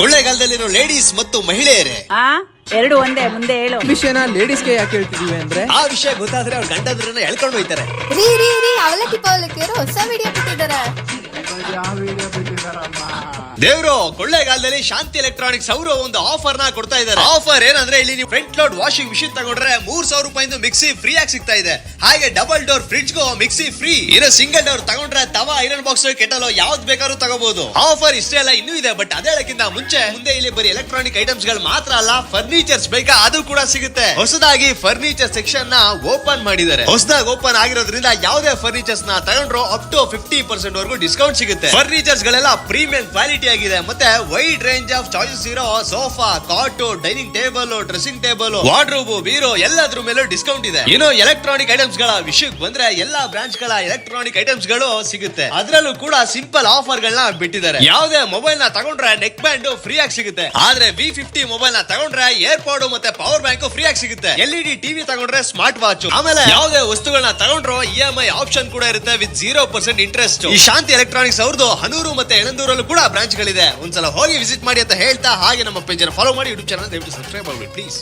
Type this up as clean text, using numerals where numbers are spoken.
ಕೊಳ್ಳೇಗಾಲದಲ್ಲಿರೋ ladies ಮತ್ತು ಮಹಿಳೆಯರೇ, ಎರಡು ಒಂದೇ, ಮುಂದೆ ಹೇಳು. ವಿಷಯನ ಲೇಡೀಸ್ಗೆ ಯಾಕೆ ಹೇಳ್ತಿದೀವಿ ಅಂದ್ರೆ, ಆ ವಿಷಯ ಗೊತ್ತಾದ್ರೆ ಅವ್ರ ಗಂಡಂದ್ರನ್ನ ಎಳ್ಕೊಂಡು ಹೋಯ್ತಾರೆ. ರೀ ಅವಲಕ್ಕಿ ಪವಲಕ್ಕಿಯರು ಹೊಸ ವಿಡಿಯೋ ಬಿಟ್ಟಿದ್ದಾರೆ. ದೇವ್ರು, ಕೊಳ್ಳೇಗಾಲದಲ್ಲಿ ಶಾಂತಿ ಎಲೆಕ್ಟ್ರಾನಿಕ್ಸ್ ಅವರು ಒಂದು ಆಫರ್ ನ ಕೊಡ್ತಾ ಇದ್ದಾರೆ. ಆಫರ್ ಏನಂದ್ರೆ, ಇಲ್ಲಿ ನೀವು ಫ್ರಂಟ್ ಲೋಡ್ ವಾಷಿಂಗ್ ಮಿಷಿನ್ ತಗೊಂಡ್ರೆ 3000 ರೂಪಾಯಿಂದ ಮಿಕ್ಸಿ ಫ್ರೀ ಆಗಿ ಸಿಗ್ತಾ ಇದೆ. ಹಾಗೆ ಡಬಲ್ ಡೋರ್ ಫ್ರಿಡ್ಜ್ ಗೋ ಮಿಕ್ಸಿ ಫ್ರೀ. ಇನ್ನು ಸಿಂಗಲ್ ಡೋರ್ ತಗೊಂಡ್ರೆ ತವಾ, ಐರನ್ ಬಾಕ್ಸ್, ಕೆಟಲ್ ಯಾವ್ದು ಬೇಕಾದ್ರೂ ತಗೋಬಹುದು. ಆಫರ್ ಇಷ್ಟೇ ಅಲ್ಲ, ಇನ್ನೂ ಇದೆ. ಬಟ್ ಅದೇಳಕ್ಕಿಂತ ಮುಂಚೆ ಮುಂದೆ ಇಲ್ಲಿ ಬರೀ ಎಲೆಕ್ಟ್ರಾನಿಕ್ ಐಟಮ್ಸ್ ಗಳು ಮಾತ್ರ ಅಲ್ಲ, ಫರ್ನಿಚರ್ಸ್ ಬೇಕಾ ಅದು ಕೂಡ ಸಿಗುತ್ತೆ. ಹೊಸದಾಗಿ ಫರ್ನಿಚರ್ ಸೆಕ್ಷನ್ ನ ಓಪನ್ ಮಾಡಿದ್ದಾರೆ. ಹೊಸದಾಗಿ ಓಪನ್ ಆಗಿರೋದ್ರಿಂದ ಯಾವುದೇ ಫರ್ನಿಚರ್ಸ್ ನ ತಗೊಂಡ್ರು ಅಪ್ ಟು 50% ವರೆಗೂ ಡಿಸ್ಕೌಂಟ್ ಸಿಗುತ್ತೆ. ಫರ್ನಿಚರ್ಸ್ ಗಳೆಲ್ಲ ಪ್ರೀಮಿಯಂ ಕ್ವಾಲಿಟಿ ಆಗಿದೆ. ಮತ್ತೆ ವೈಡ್ ರೇಂಜ್ ಆಫ್ ಚಾಯ್ಸಸ್ ಇರೋ sofa, cot, dining table, dressing table, wardrobe, bureau ಎಲ್ಲದ್ರ ಮೇಲೂ ಡಿಸ್ಕೌಂಟ್ ಇದೆ. ಇನ್ನು ಎಲೆಕ್ಟ್ರಾನಿಕ್ ಐಟಮ್ಸ್ ಗಳ ವಿಷಯಕ್ಕೆ ಬಂದ್ರೆ, ಎಲ್ಲಾ ಬ್ರಾಂಚ್ ಗಳ ಎಲೆಕ್ಟ್ರಾನಿಕ್ ಐಟಮ್ಸ್ ಗಳು ಸಿಗುತ್ತೆ. ಅದರಲ್ಲೂ ಕೂಡ ಸಿಂಪಲ್ ಆಫರ್ ಗಳನ್ನ ಬಿಟ್ಟಿದ್ದಾರೆ. ಯಾವುದೇ ಮೊಬೈಲ್ ನ ತಗೊಂಡ್ರೆ ನೆಕ್ ಬ್ಯಾಂಡ್ ಫ್ರೀ ಆಗಿ ಸಿಗುತ್ತೆ. ಆದ್ರೆ V50 ಮೊಬೈಲ್ ನ ತಗೊಂಡ್ರೆ ಏರ್ಪಾಡ್ ಮತ್ತೆ ಪವರ್ ಬ್ಯಾಂಕ್ ಫ್ರೀ ಆಗಿ ಸಿಗುತ್ತೆ. LED ಟಿವಿ ತಗೊಂಡ್ರೆ ಸ್ಮಾರ್ಟ್ ವಾಚ್, ಆಮೇಲೆ ಯಾವುದೇ ವಸ್ತುಗಳನ್ನ ತಗೊಂಡ್ರು EMI ಆಪ್ಷನ್ ಕೂಡ ಇರುತ್ತೆ ವಿತ್ 0% ಇಂಟ್ರೆಸ್ಟ್. ಈ ಶಾಂತಿ ಎಲೆಕ್ಟ್ರಾನಿಕ್ಸ್ ಅವ್ರದ್ದು ಹನೂರು ಮತ್ತೆ ಯಳಂದೂರಲ್ಲೂ ಕೂಡ ಬ್ರಾಂಚ್ ಗಳಿದೆ. ಒಂದ್ಸಲ ಹೋಗಿ ವಿಸಿಟ್ ಮಾಡಿ ಅಂತ ಹೇಳ್ತಾ, ಹಾಗೆ ನಮ್ಮ ಪೇಜ್ ಫಾಲೋ ಮಾಡಿ, ಯೂಟ್ಯೂಬ್ ಚಾನಲ್ ದಯವಿಟ್ಟು ಸಬ್ಸ್ಕ್ರೈಬ್ ಮಾಡಿ ಪ್ಲೀಸ್.